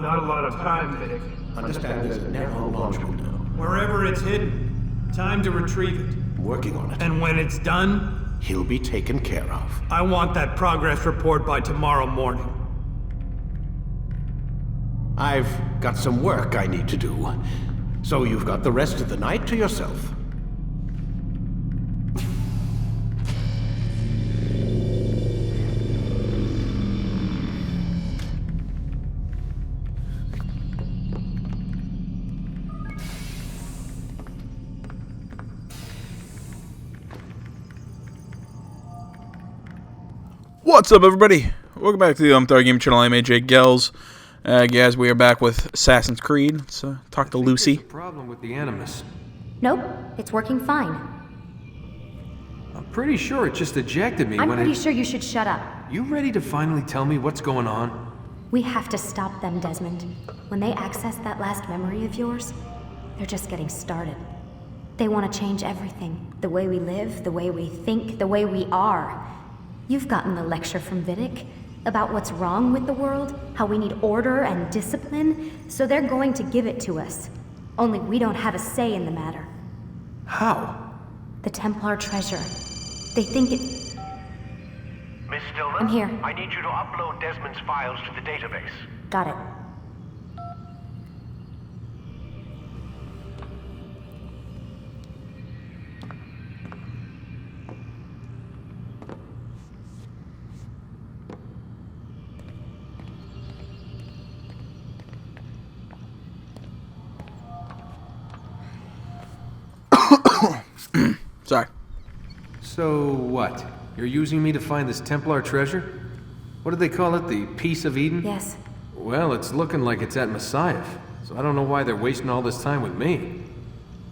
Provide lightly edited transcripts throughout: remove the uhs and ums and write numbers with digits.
Not a lot of time, Vidic. Understand there's a narrow launch window. Wherever it's hidden, time to retrieve it. I'm working on it. And when it's done, He'll be taken care of. I want that progress report by tomorrow morning. I've got some work I need to do. So you've got the rest of the night to yourself. What's up, everybody? Welcome back to the Thar Game Channel. I'm AJ Gels. Guys, we are back with Assassin's Creed. Let's talk to Lucy. There's a problem with the Animus. Nope, it's working fine. I'm pretty sure it just ejected me I'm when pretty sure you should shut up. You ready to finally tell me what's going on? We have to stop them, Desmond. When they access that last memory of yours, they're just getting started. They want to change everything. The way we live, the way we think, the way we are. You've gotten the lecture from Vidic about what's wrong with the world, how we need order and discipline, so they're going to give it to us. Only we don't have a say in the matter. How? The Templar treasure. They think it... Miss Stillman? I'm here. I need you to upload Desmond's files to the database. Got it. Sorry. So what? You're using me to find this Templar treasure? What did they call it? The Piece of Eden? Yes. Well, it's looking like it's at Messiah, so I don't know why they're wasting all this time with me.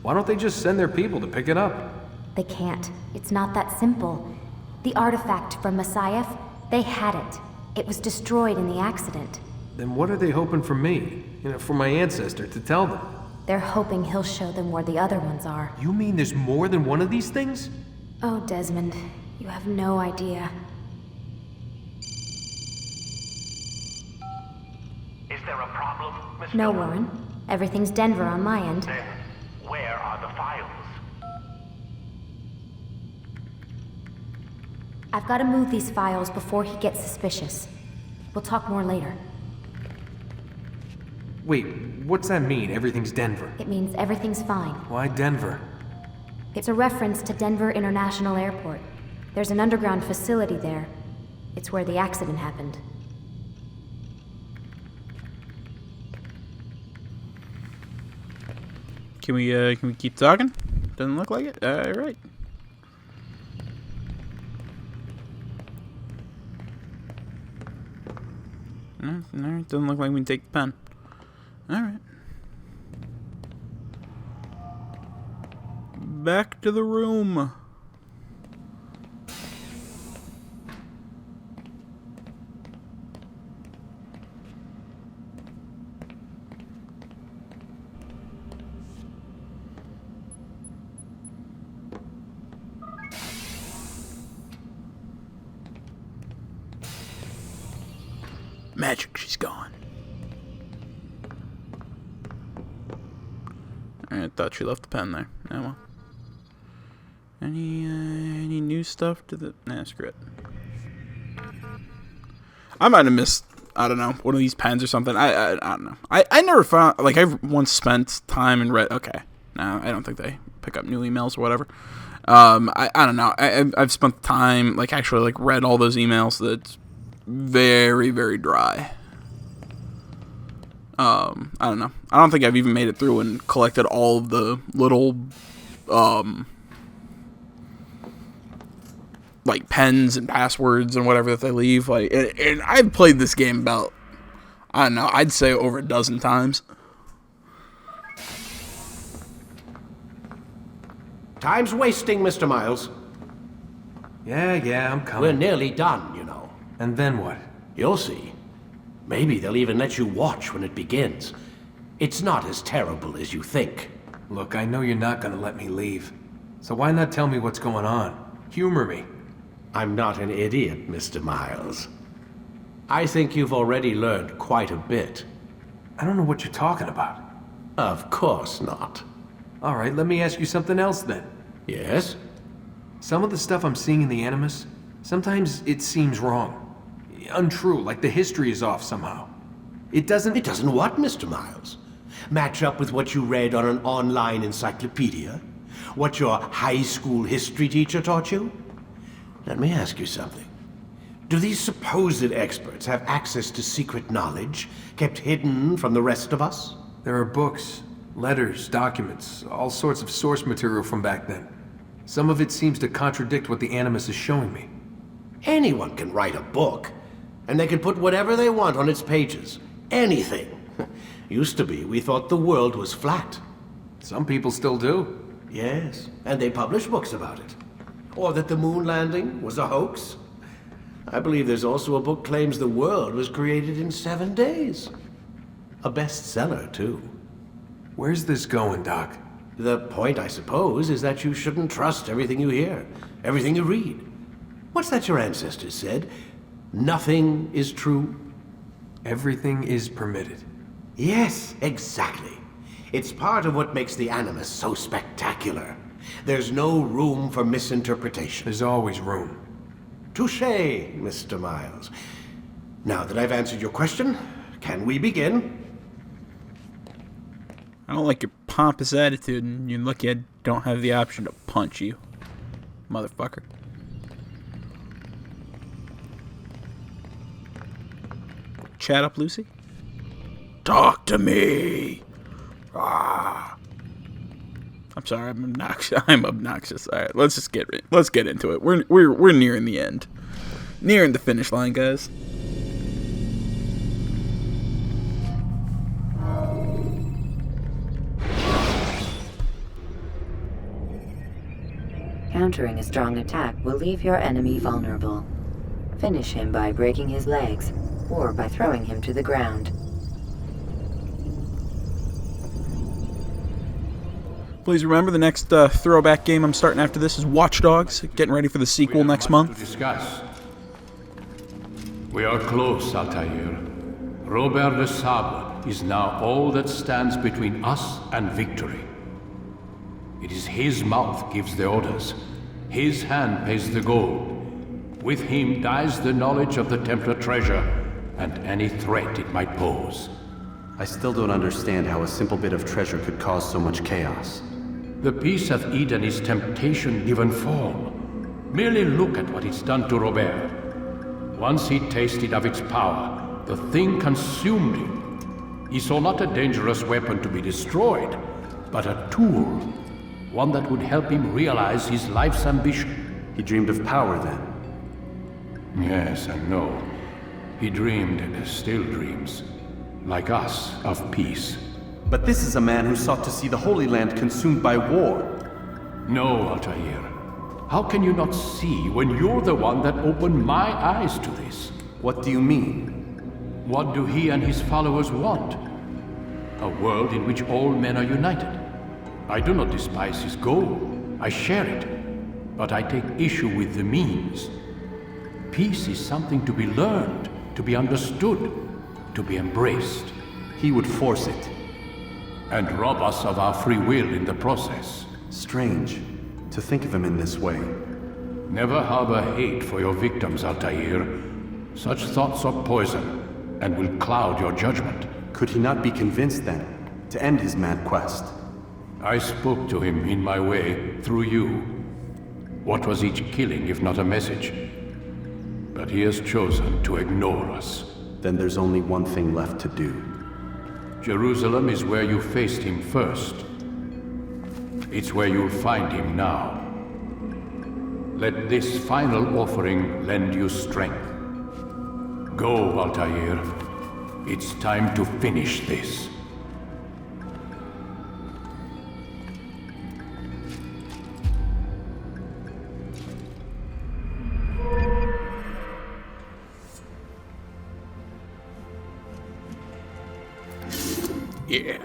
Why don't they just send their people to pick it up? They can't. It's not that simple. The artifact from Messiah, they had it. It was destroyed in the accident. Then what are they hoping from me? For my ancestor to tell them? They're hoping he'll show them where the other ones are. You mean there's more than one of these things? Oh, Desmond, you have no idea. Is there a problem, Miss No, Stillman? Warren. Everything's Denver on my end. Then, where are the files? I've got to move these files before he gets suspicious. We'll talk more later. Wait, what's that mean, everything's Denver? It means everything's fine. Why Denver? It's a reference to Denver International Airport. There's an underground facility there. It's where the accident happened. Can we keep talking? Doesn't look like it. All right. No, it doesn't look like we can take the pen. All right. Back to the room. Magic, she's gone. I thought she left the pen there. Oh well. Any new stuff to the... Nah, screw it. I might have missed, I don't know, one of these pens or something. I don't know. I never found... Like, I've once spent time and read... Okay. No, I don't think they pick up new emails or whatever. I don't know. I've spent time, like, actually, like, read all those emails that's very, very dry. I don't know. I don't think I've even made it through and collected all of the little, like, pens and passwords and whatever that they leave. Like, and I've played this game about, I don't know, I'd say over a dozen times. Time's wasting, Mr. Miles. Yeah, I'm We're coming. nearly done, you know. And then what? You'll see. Maybe they'll even let you watch when it begins. It's not as terrible as you think. Look, I know you're not gonna let me leave. So why not tell me what's going on? Humor me. I'm not an idiot, Mr. Miles. I think you've already learned quite a bit. I don't know what you're talking about. Of course not. All right, let me ask you something else then. Yes? Some of the stuff I'm seeing in the Animus, sometimes it seems wrong. Untrue, like the history is off somehow. It doesn't... It doesn't what, Mr. Miles? Match up with what you read on an online encyclopedia? What your high school history teacher taught you? Let me ask you something. Do these supposed experts have access to secret knowledge kept hidden from the rest of us? There are books, letters, documents, all sorts of source material from back then. Some of it seems to contradict what the Animus is showing me. Anyone can write a book, and they can put whatever they want on its pages. Anything. Used to be, we thought the world was flat. Some people still do. Yes, and they publish books about it. Or that the moon landing was a hoax. I believe there's also a book claims the world was created in 7 days. A bestseller, too. Where's this going, Doc? The point, I suppose, is that you shouldn't trust everything you hear, everything you read. What's that your ancestors said? Nothing is true? Everything is permitted. Yes, exactly. It's part of what makes the Animus so spectacular. There's no room for misinterpretation. There's always room. Touché, Mr. Miles. Now that I've answered your question, can we begin? I don't like your pompous attitude, and you're lucky I don't have the option to punch you, motherfucker. Chat up, Lucy? Talk to me! Ah. I'm sorry, I'm obnoxious. I'm obnoxious. All right, let's get into it. We're nearing the end, nearing the finish line, guys. Countering a strong attack will leave your enemy vulnerable. Finish him by breaking his legs, or by throwing him to the ground. Please remember, the next throwback game I'm starting after this is Watch Dogs. Getting ready for the sequel next month. To discuss. We are close, Altair. Robert Le Sabre is now all that stands between us and victory. It is his mouth gives the orders. His hand pays the gold. With him dies the knowledge of the Templar treasure and any threat it might pose. I still don't understand how a simple bit of treasure could cause so much chaos. The peace of Eden is temptation given form. Merely look at what it's done to Robert. Once he tasted of its power, the thing consumed him. He saw not a dangerous weapon to be destroyed, but a tool. One that would help him realize his life's ambition. He dreamed of power then? Yes and no. He dreamed, still dreams, like us, of peace. But this is a man who sought to see the Holy Land consumed by war. No, Altair. How can you not see when you're the one that opened my eyes to this? What do you mean? What do he and his followers want? A world in which all men are united. I do not despise his goal. I share it. But I take issue with the means. Peace is something to be learned, to be understood, to be embraced. He would force it. And rob us of our free will in the process. Strange, to think of him in this way. Never harbor hate for your victims, Altair. Such thoughts are poison, and will cloud your judgment. Could he not be convinced then, to end his mad quest? I spoke to him in my way, through you. What was each killing if not a message? But he has chosen to ignore us. Then there's only one thing left to do. Jerusalem is where you faced him first. It's where you'll find him now. Let this final offering lend you strength. Go, Altair. It's time to finish this. Yeah.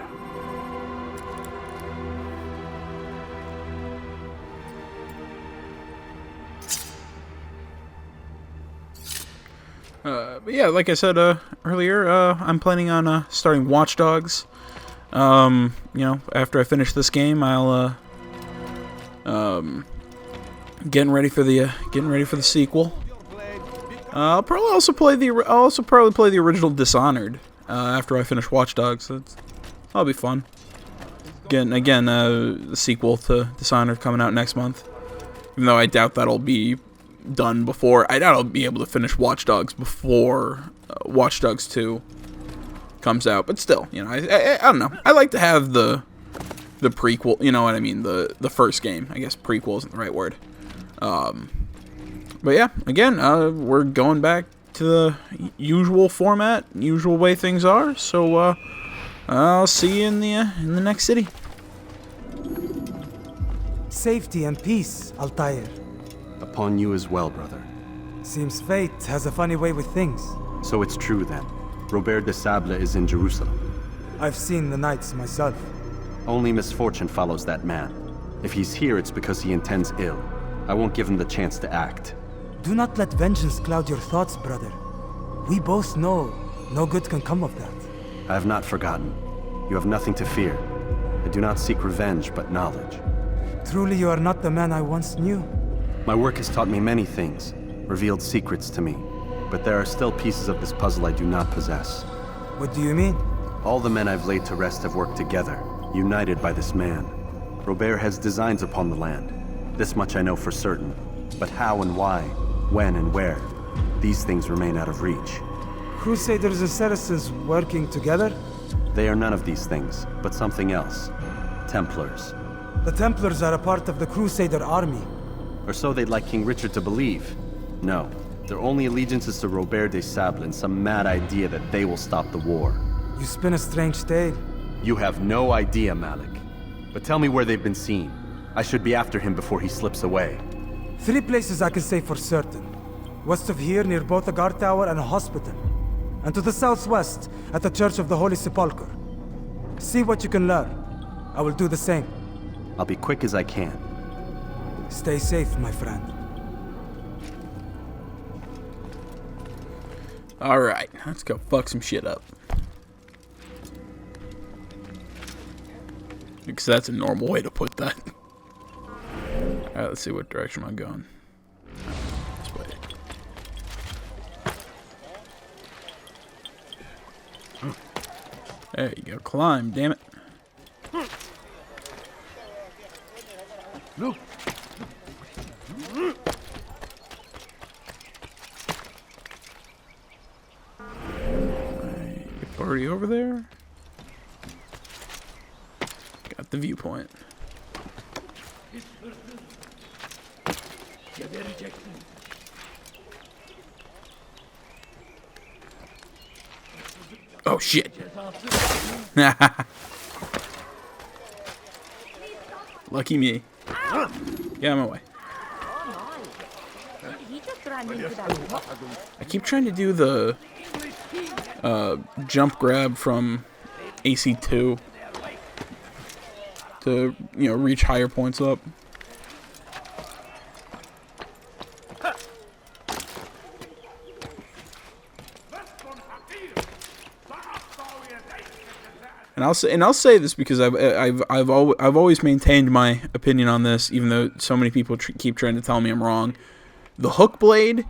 But yeah, like I said earlier, I'm planning on starting Watch Dogs. You know, after I finish this game, I'll getting ready for the sequel. I'll probably also play the original Dishonored after I finish Watch Dogs. That'll be fun. Again, the sequel to Dishonored coming out next month. Even though I doubt that'll be done before. I doubt I'll be able to finish Watch Dogs before Watch Dogs 2 comes out. But still, you know, I don't know. I like to have the prequel. You know what I mean? The first game. I guess prequel isn't the right word. But yeah, again, we're going back to the usual format, usual way things are. So I'll see you in the next city. Safety and peace, Altair. Upon you as well, brother. Seems fate has a funny way with things. So it's true then. Robert de Sable is in Jerusalem. I've seen the Knights myself. Only misfortune follows that man. If he's here, it's because he intends ill. I won't give him the chance to act. Do not let vengeance cloud your thoughts, brother. We both know no good can come of that. I have not forgotten. You have nothing to fear. I do not seek revenge, but knowledge. Truly you are not the man I once knew. My work has taught me many things, revealed secrets to me. But there are still pieces of this puzzle I do not possess. What do you mean? All the men I've laid to rest have worked together, united by this man. Robert has designs upon the land. This much I know for certain. But how and why, when and where, these things remain out of reach. Crusaders and Saracens working together? They are none of these things, but something else. Templars. The Templars are a part of the Crusader army. Or so they'd like King Richard to believe. No, their only allegiance is to Robert de Sable and some mad idea that they will stop the war. You spin a strange tale. You have no idea, Malik. But tell me where they've been seen. I should be after him before he slips away. 3 places I can say for certain. West of here, near both a guard tower and a hospital. And to the southwest, at the Church of the Holy Sepulchre. See what you can learn. I will do the same. I'll be quick as I can. Stay safe, my friend. Alright, let's go fuck some shit up. Because that's a normal way to put that. Alright, let's see what direction I'm going. This way. There you go, climb, damn it. Look. Already over there. Got the viewpoint. Oh shit. Lucky me. Get out of my way. I keep trying to do the jump grab from AC2 to, you know, reach higher points up. And I'll say this because I've always maintained my opinion on this, even though so many people keep trying to tell me I'm wrong. The hook blade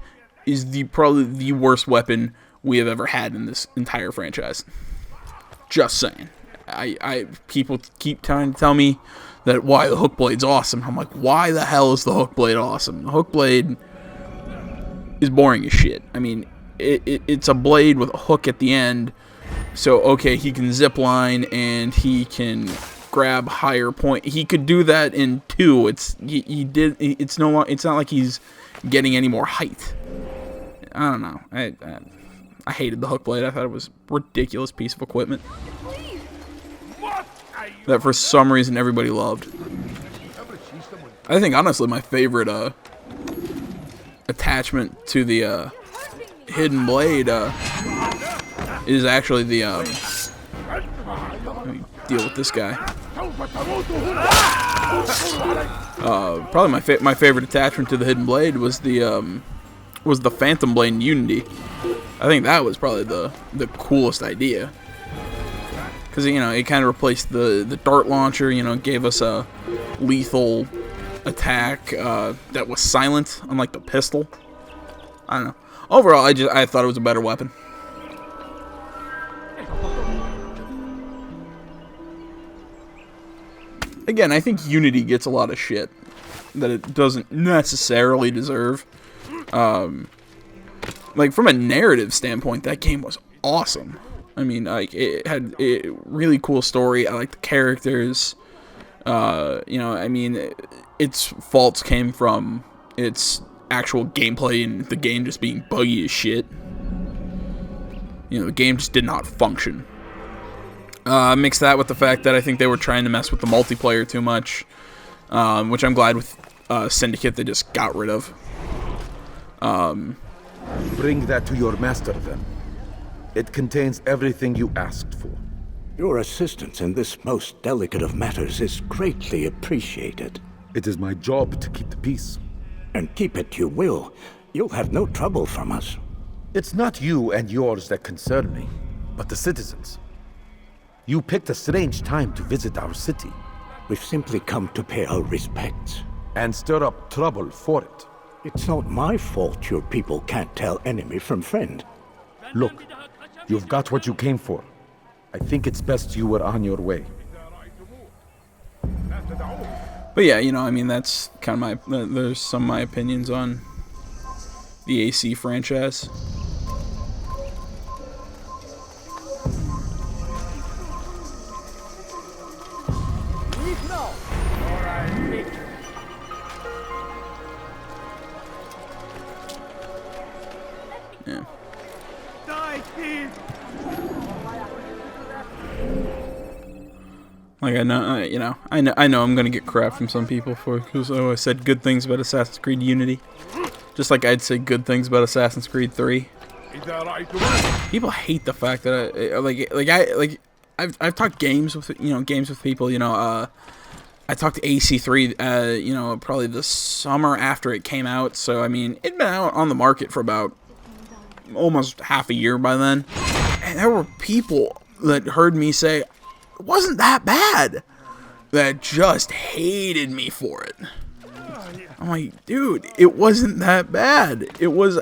is probably the worst weapon we have ever had in this entire franchise. Just saying. People keep trying to tell me that why the hook blade's awesome. I'm like, why the hell is the hook blade awesome? The hook blade is boring as shit. I mean, it's a blade with a hook at the end. So okay, he can zip line and he can grab higher point. He could do that in 2. It's not like he's getting any more height. I don't know. I hated the hook blade. I thought it was a ridiculous piece of equipment that for some reason everybody loved. I think honestly my favorite attachment to the hidden blade is actually the let me deal with this guy. Probably my favorite attachment to the hidden blade was the Phantom Blade in Unity. I think that was probably the coolest idea. Because, you know, it kind of replaced the dart launcher, you know, gave us a lethal attack that was silent, unlike the pistol. I don't know. Overall, I thought it was a better weapon. Again, I think Unity gets a lot of shit that it doesn't necessarily deserve. Like, from a narrative standpoint, that game was awesome. I mean, like, it had a really cool story. I like the characters. You know, I mean, its faults came from its actual gameplay and the game just being buggy as shit. You know, the game just did not function. Mix that with the fact that I think they were trying to mess with the multiplayer too much, which I'm glad with Syndicate they just got rid of. Bring that to your master, then. It contains everything you asked for. Your assistance in this most delicate of matters is greatly appreciated. It is my job to keep the peace. And keep it you will. You'll have no trouble from us. It's not you and yours that concern me, but the citizens. You picked a strange time to visit our city. We've simply come to pay our respects. And stir up trouble for it. It's not my fault your people can't tell enemy from friend. Look, you've got what you came for. I think it's best you were on your way. But yeah, you know, I mean, that's kind of there's some of my opinions on the AC franchise. Yeah. Like, I know, you know, I know I'm gonna get crap from some people because I said good things about Assassin's Creed Unity, just like I'd say good things about Assassin's Creed 3. People hate the fact that I've talked games with people, you know. I talked to AC3, you know, probably the summer after it came out. So I mean, it'd been out on the market for about almost half a year by then, and there were people that heard me say it wasn't that bad that just hated me for it. I'm like, dude, it wasn't that bad. It was.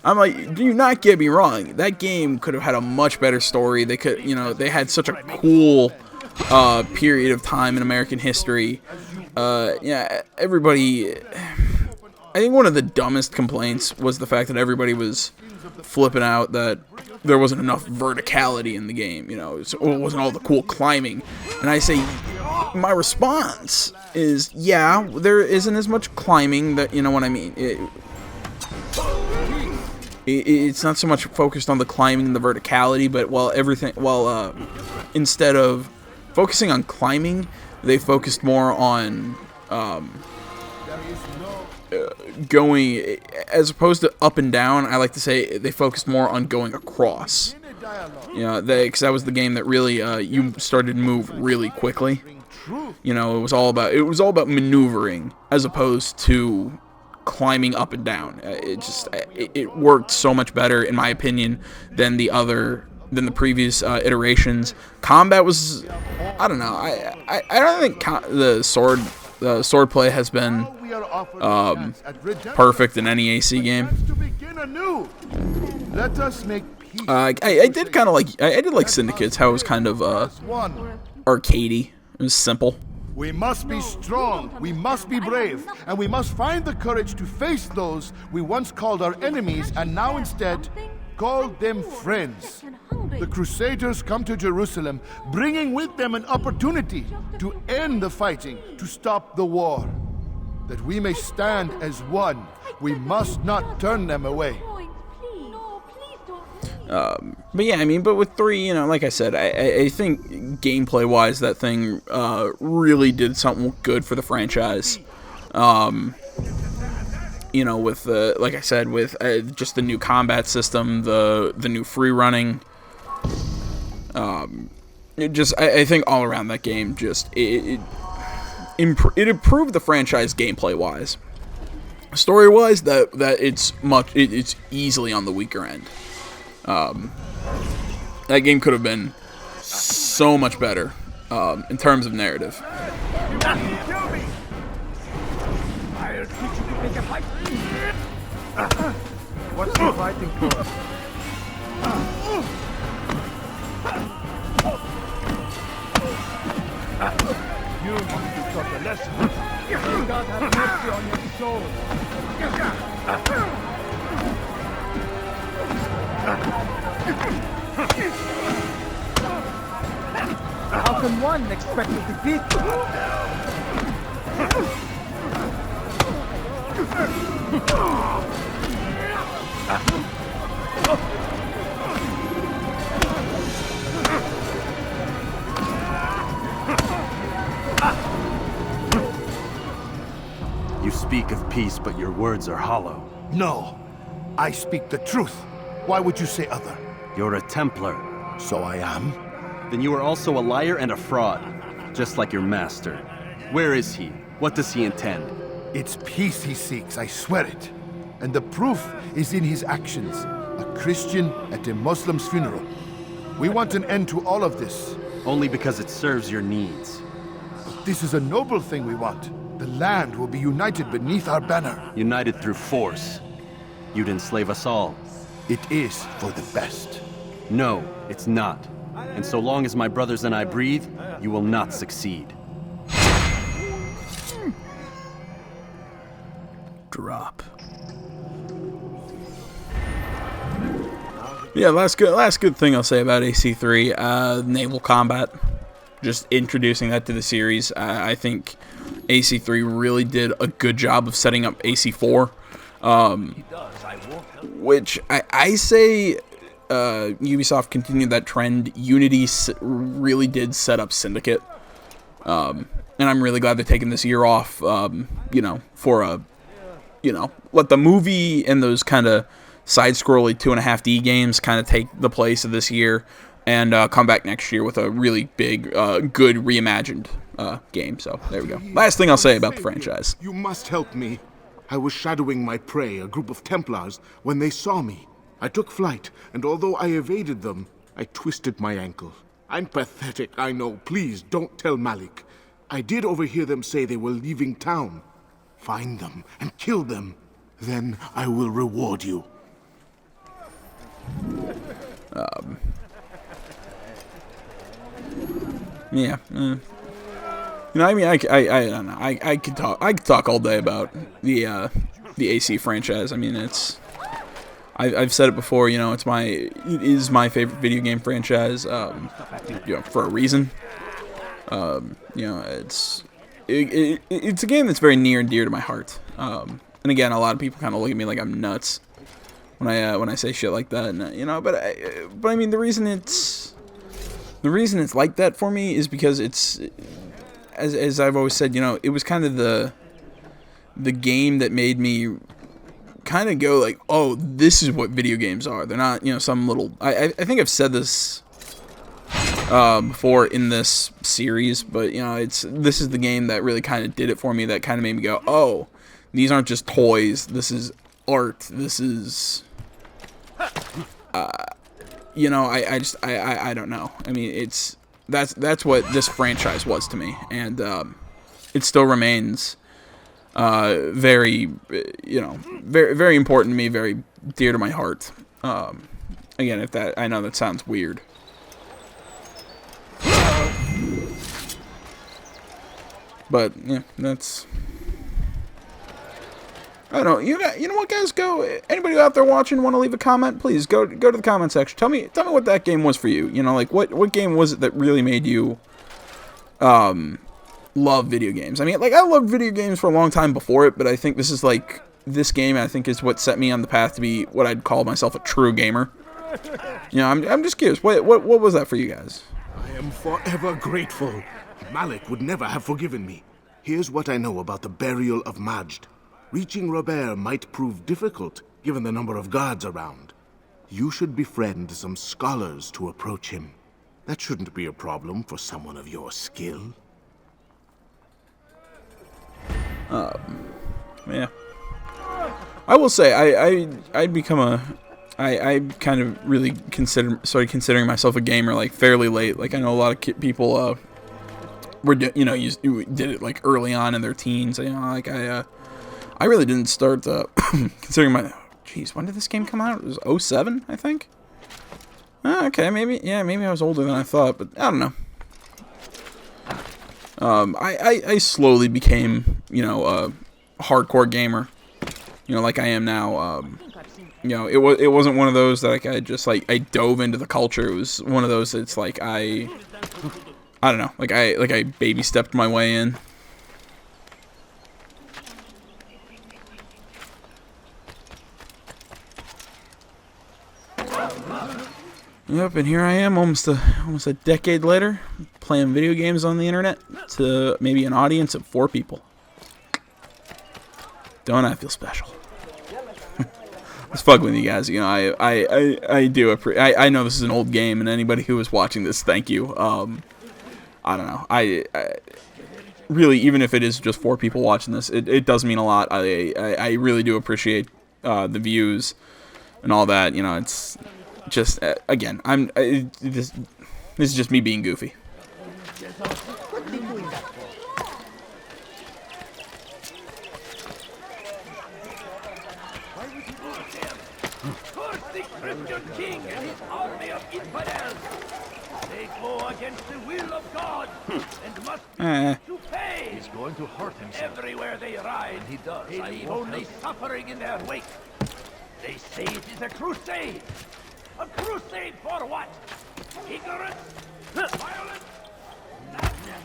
I'm like, do not get me wrong. That game could have had a much better story. They could, you know, they had such a cool period of time in American history. Yeah, everybody. I think one of the dumbest complaints was the fact that everybody was flipping out that there wasn't enough verticality in the game. You know, it wasn't all the cool climbing. And I say, my response is, yeah, there isn't as much climbing. That, you know what I mean. It's not so much focused on the climbing and the verticality, but instead of focusing on climbing, they focused more on going, as opposed to up and down. I like to say they focused more on going across. You know, because that was the game that really you started to move really quickly. You know, it was all about maneuvering as opposed to climbing up and down. It worked so much better, in my opinion, than the previous iterations. Combat was, I don't know. I don't think the sword play has been perfect in any AC game. Let us make peace. I did kind of like Syndicates, how it was kind of arcadey. It was simple. We must be strong, we must be brave, and we must find the courage to face those we once called our enemies and now instead call them friends. The Crusaders come to Jerusalem, bringing with them an opportunity to end the fighting, to stop the war. That we may stand as one, we must not turn them away. But yeah, I mean, but with 3, you know, like I said, I think gameplay-wise, that thing really did something good for the franchise. You know, with like I said, with just the new combat system, the new free running. I think all around that game just it improved the franchise gameplay-wise. story-wise, that it's easily on the weaker end. That game could have been so much better in terms of narrative. What's he fighting for? You need to be taught a lesson. May God have mercy on your soul. How can one expect to defeat You speak of peace, but your words are hollow. No, I speak the truth. Why would you say other? You're a Templar. So I am. Then you are also a liar and a fraud, just like your master. Where is he? What does he intend? It's peace he seeks, I swear it. And the proof is in his actions. A Christian at a Muslim's funeral. We want an end to all of this. Only because it serves your needs. But this is a noble thing we want. The land will be united beneath our banner. United through force. You'd enslave us all. It is for the best. No, it's not. And so long as my brothers and I breathe, you will not succeed. Drop. Yeah, last good thing I'll say about AC3, naval combat. Just introducing that to the series. I think AC3 really did a good job of setting up AC4. Which I say Ubisoft continued that trend. Unity really did set up Syndicate. And I'm really glad they're taking this year off, for a, let the movie and those kind of side-scrolly 2.5D games kind of take the place of this year and come back next year with a really big, good reimagined game. So there we go. Last thing I'll say about the franchise. You must help me. I was shadowing my prey, a group of Templars, when they saw me. I took flight, and although I evaded them, I twisted my ankle. I'm pathetic, I know. Please, don't tell Malik. I did overhear them say they were leaving town. Find them and kill them. Then I will reward you. Yeah. I mean, I don't know. I could talk all day about the AC franchise. I mean, I've said it before. It is my favorite video game franchise. For a reason. It's a game that's very near and dear to my heart. And again, a lot of people kind of look at me like I'm nuts when I say shit like that. And, but I mean, the reason it's like that for me is because it's, as I've always said, it was kind of the game that made me kind of go like, oh, this is what video games are. They're not, some little. I think I've said this before in this series, but this is the game that really kind of did it for me. That kind of made me go, oh, these aren't just toys. This is art. This is, I don't know. I mean, that's what this franchise was to me, and it still remains very, very, very important to me, very dear to my heart. Again, I know that sounds weird. But yeah, that's. I don't know. You know what, guys? Go. Anybody out there watching want to leave a comment? Please go to the comment section. Tell me what that game was for you. Like what game was it that really made you love video games? I mean, I loved video games for a long time before it, but I think this game I think is what set me on the path to be what I'd call myself a true gamer. I'm just curious. What was that for you guys? I am forever grateful. Malik would never have forgiven me. Here's what I know about the burial of Majd. Reaching Robert might prove difficult, given the number of guards around. You should befriend some scholars to approach him. That shouldn't be a problem for someone of your skill. Yeah. I will say I become I kind of really started considering myself a gamer like fairly late. Like I know a lot of people did it like early on in their teens. You know, like I really didn't start considering my. Jeez, when did this game come out? It was 2007, I think. Okay, maybe I was older than I thought, but I don't know. I slowly became, a hardcore gamer, like I am now. It wasn't one of those that like I just like I dove into the culture. It was one of those that's like I don't know, like I baby stepped my way in. Yep, and here I am, almost a decade later, playing video games on the internet to maybe an audience of 4 people. Don't I feel special? Let's fuck with you guys. I do I know this is an old game, and anybody who is watching this, thank you. I don't know. I really, even if it is just 4 people watching this, it does mean a lot. I really do appreciate the views and all that. It's just again, this is just me being goofy. King and his army of infidels. They go against the will of God and must to pay. He's going to hurt himself. Everywhere they ride, he does. They leave only suffering in their wake. They say it is a crusade. A crusade for what? Ignorance? Violence? Madness.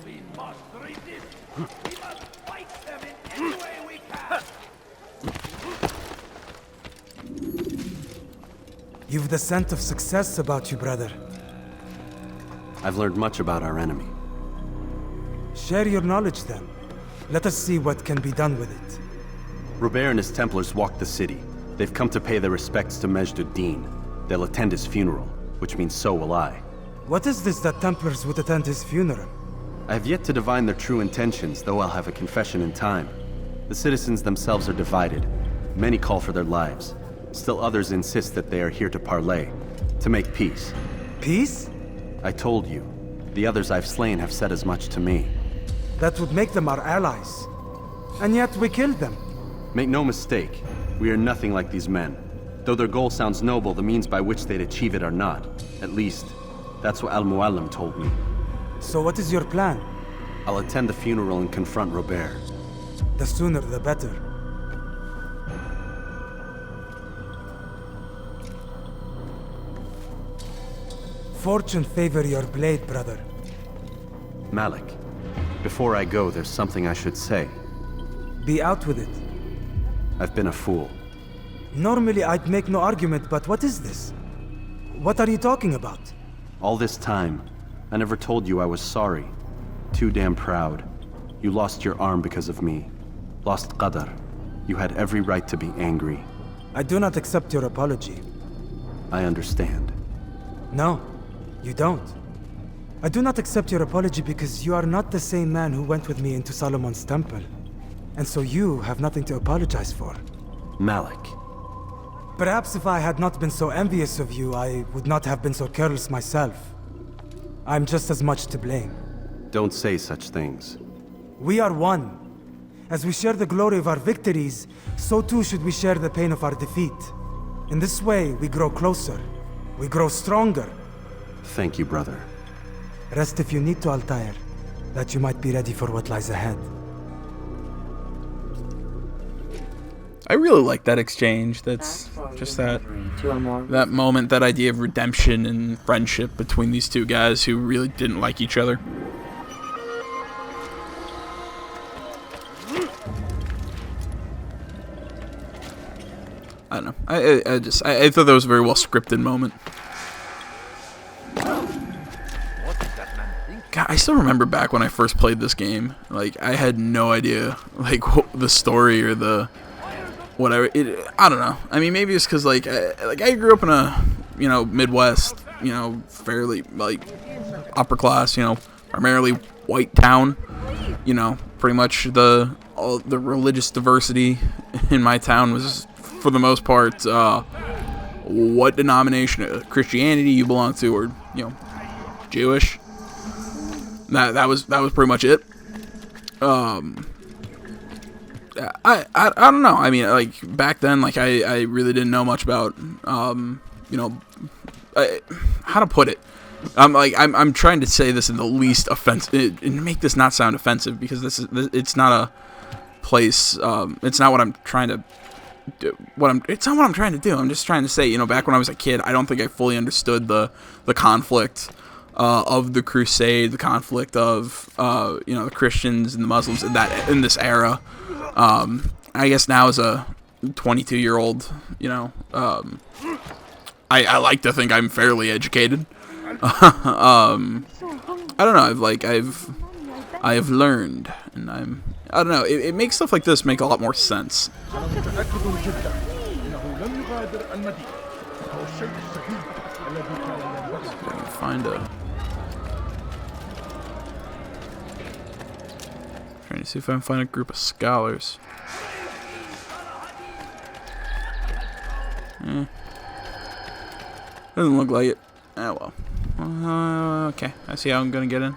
We must resist. We must fight them in any way we can. You've the scent of success about you, brother. I've learned much about our enemy. Share your knowledge then. Let us see what can be done with it. Robert and his Templars walked the city. They've come to pay their respects to Majd ad-Din. They'll attend his funeral, which means so will I. What is this that Templars would attend his funeral? I have yet to divine their true intentions, though I'll have a confession in time. The citizens themselves are divided. Many call for their lives. Still others insist that they are here to parley, to make peace. Peace? I told you. The others I've slain have said as much to me. That would make them our allies. And yet we killed them. Make no mistake, we are nothing like these men. Though their goal sounds noble, the means by which they'd achieve it are not. At least, that's what Al-Mualim told me. So what is your plan? I'll attend the funeral and confront Robert. The sooner the better. Fortune favor your blade, brother. Malik, before I go, there's something I should say. Be out with it. I've been a fool. Normally I'd make no argument, but what is this? What are you talking about? All this time, I never told you I was sorry. Too damn proud. You lost your arm because of me. Lost Qadar. You had every right to be angry. I do not accept your apology. I understand. No, you don't. I do not accept your apology because you are not the same man who went with me into Solomon's temple. And so you have nothing to apologize for. Malik. Perhaps if I had not been so envious of you, I would not have been so careless myself. I'm just as much to blame. Don't say such things. We are one. As we share the glory of our victories, so too should we share the pain of our defeat. In this way, we grow closer. We grow stronger. Thank you, brother. Rest if you need to, Altair, that you might be ready for what lies ahead. I really like that exchange. That's just that moment, that idea of redemption and friendship between these two guys who really didn't like each other. I don't know. I thought that was a very well scripted moment. God, I still remember back when I first played this game. Like, I had no idea, like, the story or the whatever. I don't know. I mean, maybe it's because, like I grew up in a, Midwest, fairly, like, upper class, primarily white town. Pretty much the all the religious diversity in my town was, for the most part, what denomination of Christianity you belong to, or Jewish. That was pretty much it. I don't know. I mean, like back then, like I really didn't know much about how to put it. I'm trying to say this in the least offensive and make this not sound offensive, because it's not a place. It's not what I'm trying to do. It's not what I'm trying to do. I'm just trying to say, back when I was a kid, I don't think I fully understood the conflict of the Crusade, the conflict of the Christians and the Muslims in this era. I guess now as a 22-year-old, I like to think I'm fairly educated. I don't know. I've learned, and I don't know. It makes stuff like this make a lot more sense. Find a. Trying to see if I can find a group of scholars. Doesn't look like it. Oh well. Okay, I see how I'm gonna get in.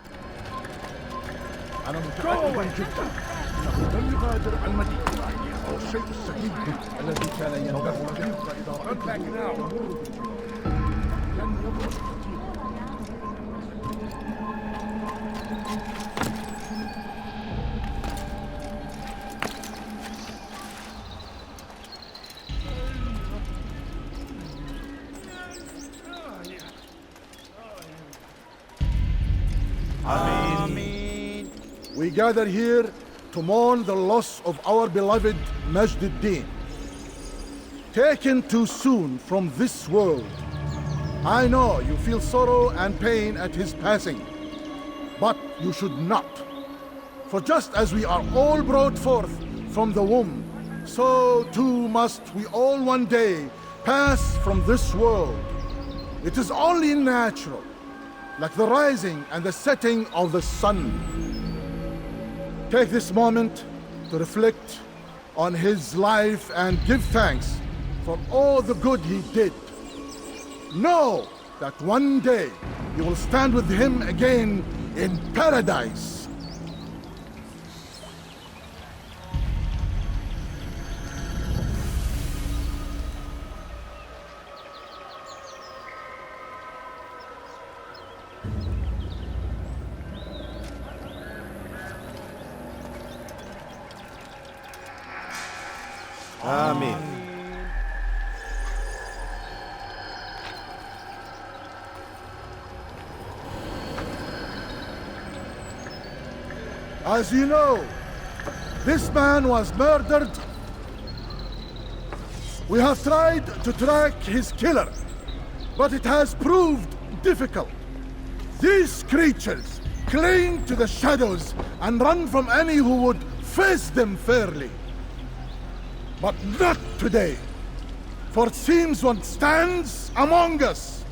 We gather here to mourn the loss of our beloved Majd-ud-Din. Taken too soon from this world. I know you feel sorrow and pain at his passing, but you should not. For just as we are all brought forth from the womb, so too must we all one day pass from this world. It is only natural, like the rising and the setting of the sun. Take this moment to reflect on his life and give thanks for all the good he did. Know that one day you will stand with him again in paradise. Amen. As you know, this man was murdered. We have tried to track his killer, but it has proved difficult. These creatures cling to the shadows and run from any who would face them fairly. But not today, for it seems one stands among us.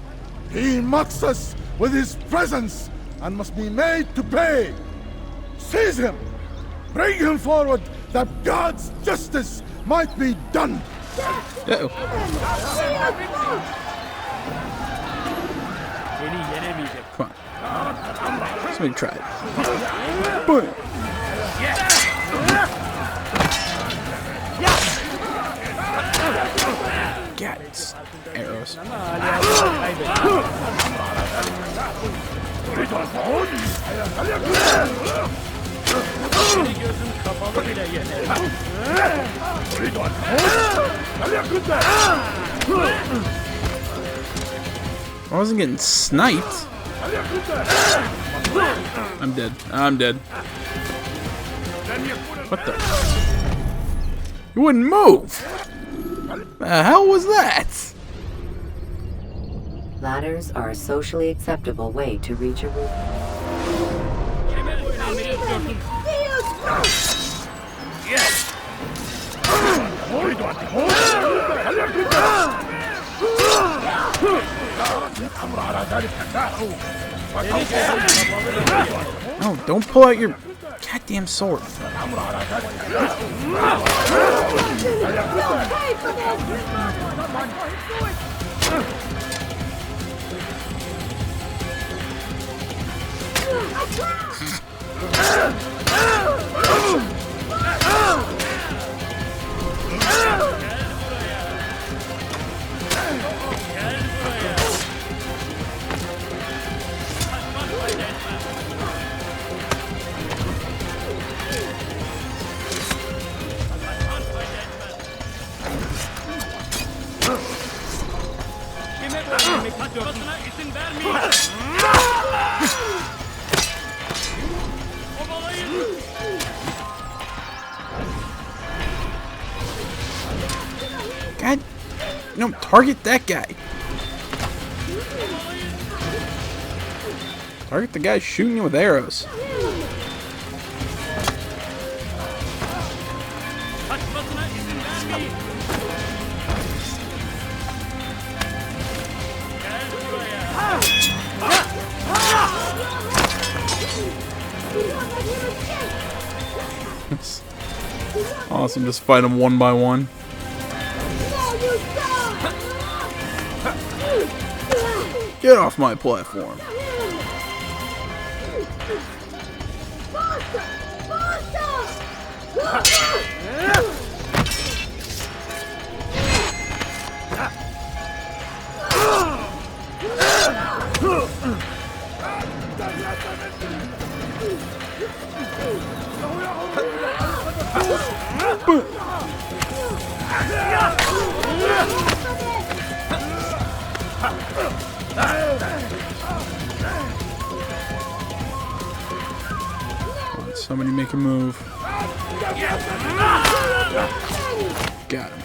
He mocks us with his presence and must be made to pay. Seize him! Bring him forward that God's justice might be done! Uh-oh. Come on. Let's make a try. Boom. Gats. Arrows. I wasn't getting sniped. I'm dead. I'm dead. What the? You wouldn't move. The hell was that? Ladders are a socially acceptable way to reach a roof. No, don't pull out your Goddamn sword. God, no, target that guy. Target the guy shooting you with arrows. Awesome, just fight them one by one. Get off my platform. Somebody make a move. Got him.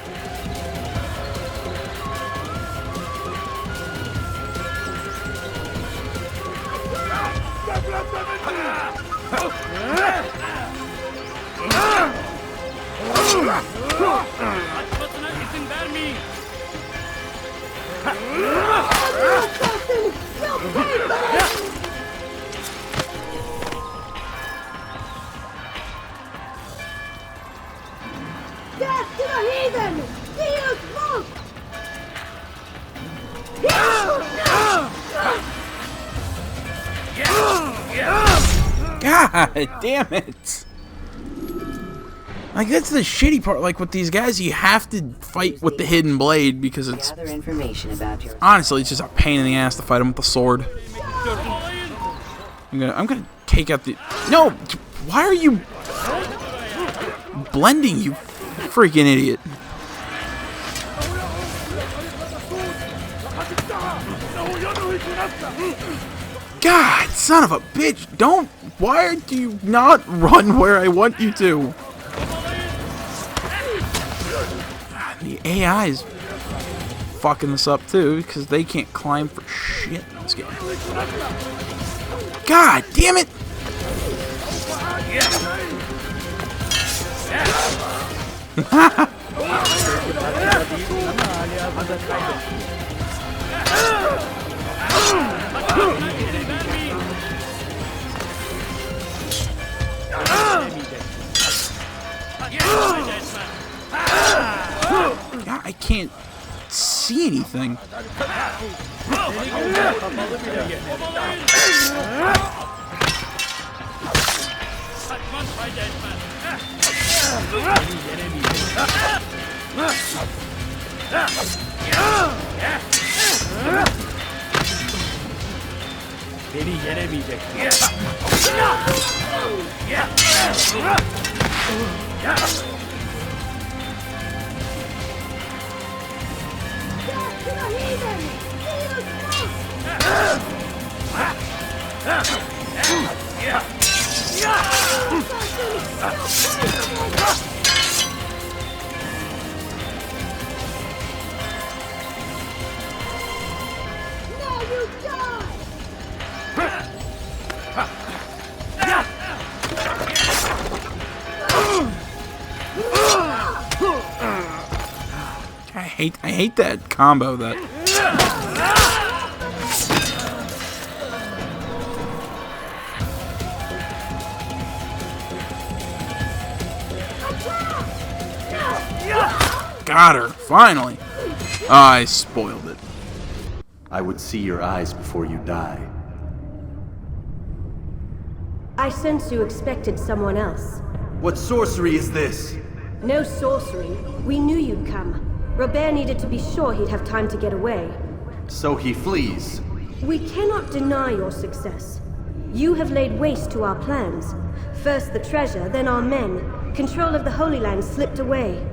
Death to the heathen! See you smoke! God damn it! Like, that's the shitty part. Like, with these guys, you have to fight with the hidden blade because it's... Gather information about your... Honestly, it's just a pain in the ass to fight them with the sword. I'm gonna take out the... No! Why are you... blending, you freaking idiot? God, son of a bitch! Don't... Why do you not run where I want you to? God, the AI is fucking this up too, because they can't climb for shit in this game. God damn it! God, I can't see anything. I hate that combo that... got her. Finally. I spoiled it. I would see your eyes before you die. I sense you expected someone else. What sorcery is this? No sorcery. We knew you'd come. Robert needed to be sure he'd have time to get away. So he flees. We cannot deny your success. You have laid waste to our plans. First the treasure, then our men. Control of the Holy Land slipped away.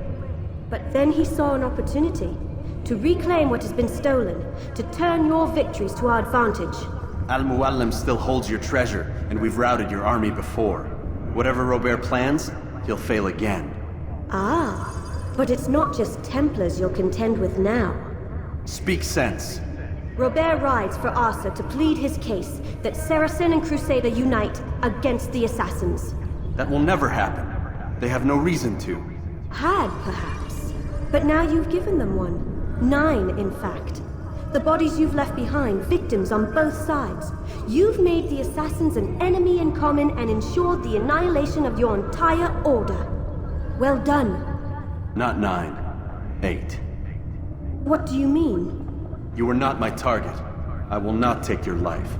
But then he saw an opportunity to reclaim what has been stolen, to turn your victories to our advantage. Al-Mualim still holds your treasure, and we've routed your army before. Whatever Robert plans, he'll fail again. Ah, but it's not just Templars you'll contend with now. Speak sense. Robert rides for Arsa to plead his case that Saracen and Crusader unite against the Assassins. That will never happen. They have no reason to. Had, perhaps. But now you've given them one. 9, in fact. The bodies you've left behind, victims on both sides. You've made the Assassins an enemy in common and ensured the annihilation of your entire order. Well done. Not 9. 8. What do you mean? You are not my target. I will not take your life.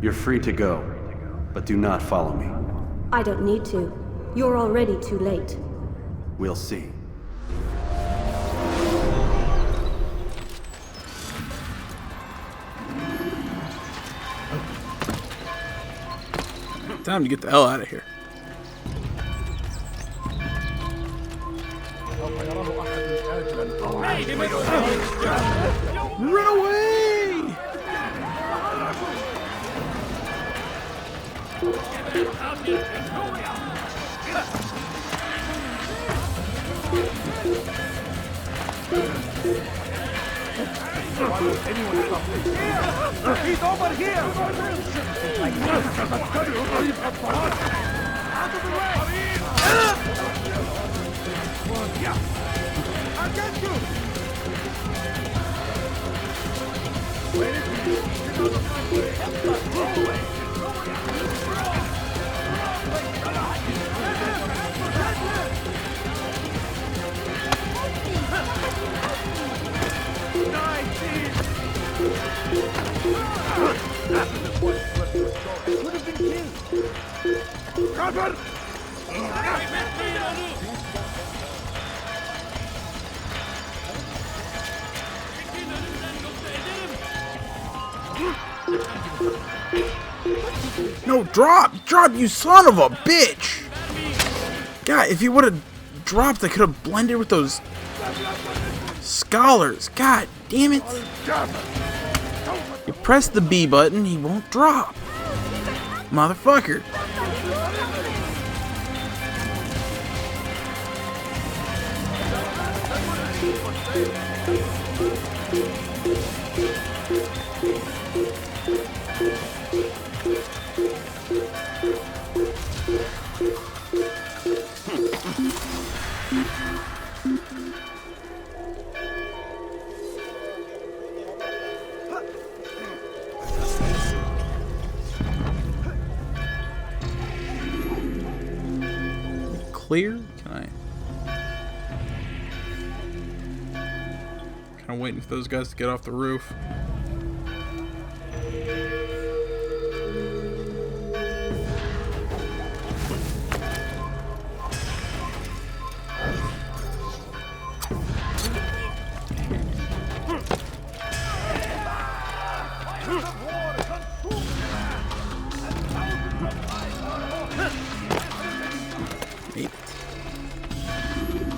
You're free to go, but do not follow me. I don't need to. You're already too late. We'll see. Time to get the hell out of here. Run away! He's over here! Out of the way! I'll get you! Where is he? Go away! Could have been killed. Cover! No, drop! Drop, you son of a bitch! God, if you would have dropped, I could have blended with those scholars. God damn it! You press the B button, he won't drop. Motherfucker. Clear? Can I'm waiting for those guys to get off the roof.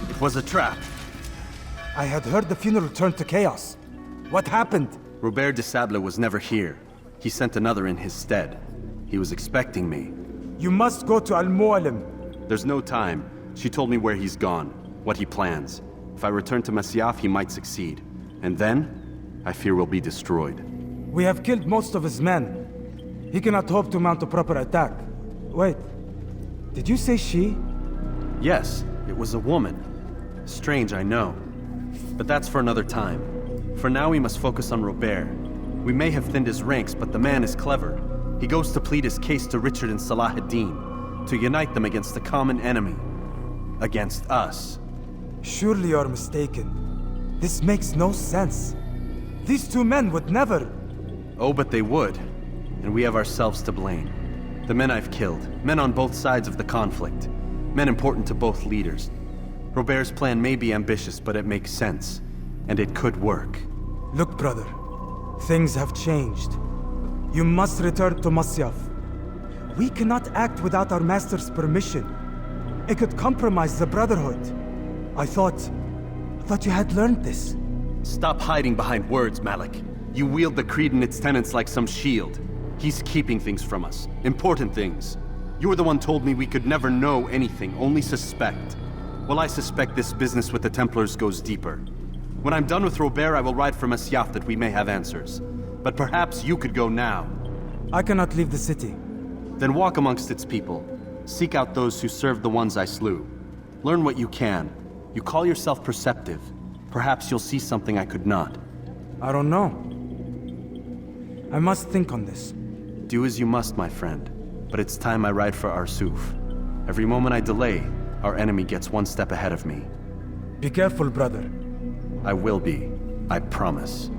It was a trap. I had heard the funeral turned to chaos. What happened? Robert de Sable was never here. He sent another in his stead. He was expecting me. You must go to Al-Mualim. There's no time. She told me where he's gone, what he plans. If I return to Masyaf, he might succeed. And then, I fear we'll be destroyed. We have killed most of his men. He cannot hope to mount a proper attack. Wait, did you say she? Yes, it was a woman. Strange, I know. But that's for another time. For now, we must focus on Robert. We may have thinned his ranks, but the man is clever. He goes to plead his case to Richard and Salah ad-Din, to unite them against the common enemy. Against us. Surely you're mistaken. This makes no sense. These two men would never... Oh, but they would. And we have ourselves to blame. The men I've killed, men on both sides of the conflict, men important to both leaders. Robert's plan may be ambitious, but it makes sense. And it could work. Look, brother. Things have changed. You must return to Masyaf. We cannot act without our master's permission. It could compromise the Brotherhood. I thought you had learned this. Stop hiding behind words, Malik. You wield the Creed and its tenets like some shield. He's keeping things from us. Important things. You were the one told me we could never know anything, only suspect. Well, I suspect this business with the Templars goes deeper. When I'm done with Robert, I will ride for Masyaf that we may have answers. But perhaps you could go now. I cannot leave the city. Then walk amongst its people. Seek out those who served the ones I slew. Learn what you can. You call yourself perceptive. Perhaps you'll see something I could not. I don't know. I must think on this. Do as you must, my friend. But it's time I ride for Arsuf. Every moment I delay, our enemy gets one step ahead of me. Be careful, brother. I will be. I promise.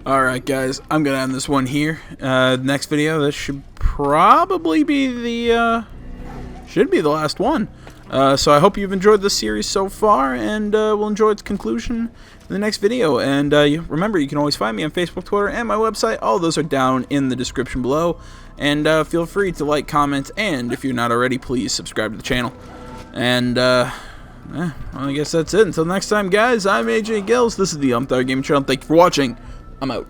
Alright guys, I'm gonna end this one here. Next video, this should probably be the last one. So I hope you've enjoyed this series so far, and we'll enjoy its conclusion in the next video. And remember, you can always find me on Facebook, Twitter, and my website. All those are down in the description below. And feel free to like, comment, and if you're not already, please subscribe to the channel. And well, I guess that's it. Until next time, guys, I'm AJ Gills. This is the Thar Gaming Channel. Thank you for watching. I'm out.